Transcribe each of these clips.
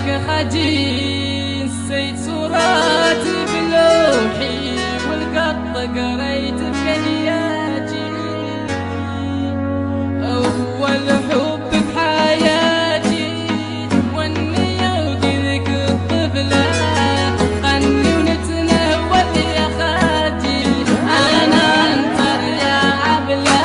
اسمك خجين، نسيت صوراتي بلوحي والقط قريت بكلياتي. أول حب بحياتي والنية وذيك الطفلة، غني ونتنهوى يا خاتي، أنا انطر يا عبلة.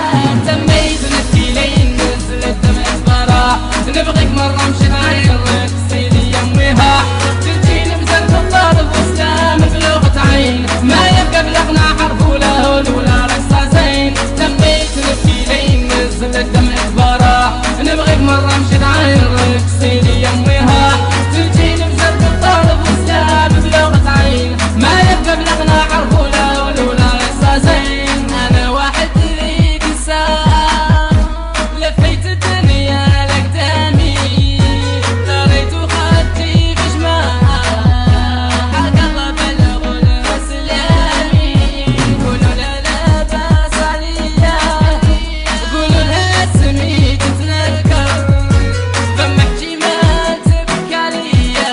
تميت نبكي لين نزلت دمعة فرح، نبغيك مرة مشيت عيرك سيدي يميها، تجيني بزرق الطالب وسلام بلغة عين، ما يبقى بلغنا حرف ولا هول ولا رقصة زين. تميت نبكي لين نزلت دمعة فرح، نبغيك مرة مشيت عيرك سيدي يميها، تجيني بزرق الطالب وسلام بلغة عين، ما يبقى بلغنا حرف ولا هول ولا رقصة زين. أنا واحد ذيك الساعة لفيت الدنيا لقدامي، قريت وخدتي في جماعة حق الله بلغ الاسلامي. قولوا لا لا باس عليا، قولوا لها اسمي تتنكر، فما احتمال تبكي عليا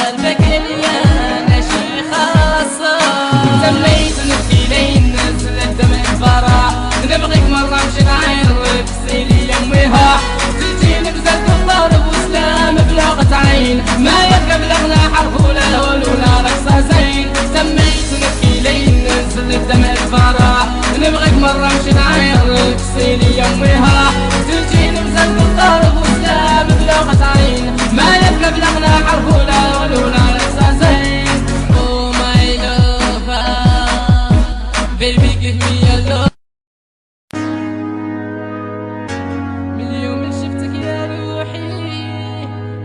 البكلية انا شي خاصة. تميت نبكي لين نزلت دمعة فرح، نبغيك مرة مشيت عيرك سيدي يميها، تجيني بزرق الطالب وسلام بلغة عين، ما يبقى بلغنا حرف ولا هول ولا رقصة زين. تميت نبكي لين نزلت دمعة فرح، نبغيك مرة مشيت عيرك سيدي يميها، تجيني بزرق الطالب وسلام بلغة عين، ما يبقى بلغنا حرف ولا هول ولا رقصة زين. Oh my lover, baby give me your love. من يوم اللي شفتك يا روحي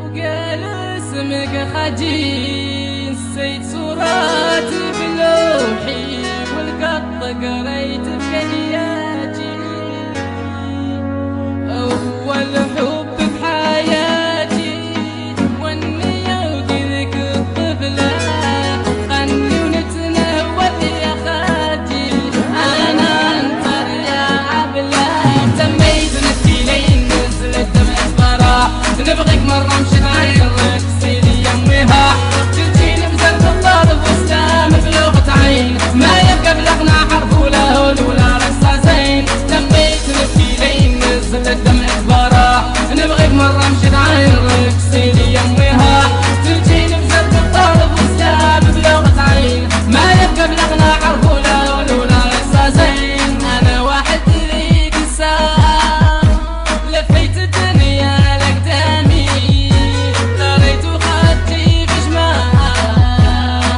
وقالوا اسمك خجين، نسيت صوراتي بلوحي والقط قريت بكلياتي. أول حب بحياتي والنية وذيك الطفلة، غني ونتنهوى يا خاتي، أنا انطر يا عبلة. تميت نبكي لين نزلت دمعة فرح، نبغيك مرة مشيت عيرك سيدي يميها، تجيني بزرق الطالب وسلام بلغة عين، ما يبقى بلغنا حرف ولا هول ولا رقصة زين. تميت نبكي لين نزلت دمعة فرح، نبغيك مرة مشيت عيرك سيدي يميها، تجيني بزرق الطالب وسلام بلغة عين، ما يبقى بلغنا حرف ولا هول ولا رقصة زين. أنا واحد ذيك الساعة لفيت الدنيا لقدامي، قريت وخدتي في جماعة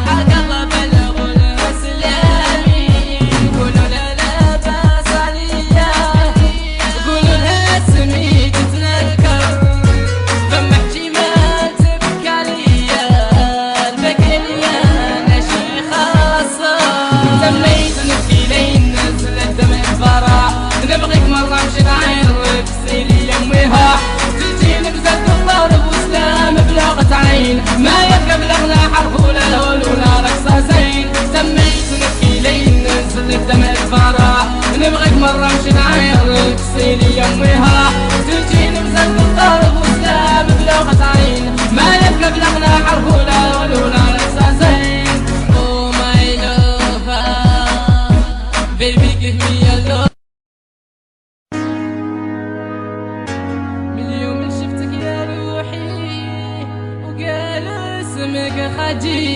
حق الله بلغ الاسلامي. قولوا لا لا باس عليا، قولوا لها اسمي تتنكر، فما احتمال تبكي عليا البكلية انا شي خاصة. تميت نبكي لين نزلت دمعة فرح، نبغيك مرة مشيت عيرك سيدي يميها، تجيني بزرق الطالب وسلام بلغة عين، ما يبقى بلغنا حرف ولا هول ولا رقصة زين. تميت نبكي لين نزلت دمعة فرح، نبغيك مرة مشيت عيرك سيدي يميها، تجيني بزرق الطالب وسلام بلغة عين، ما يبقى بلغنا حرف ولا هول ولا رقصة زين. Oh my lover, baby give me your love. من يوم اللي شفتك يا روحي وقالوا اسمك خجين،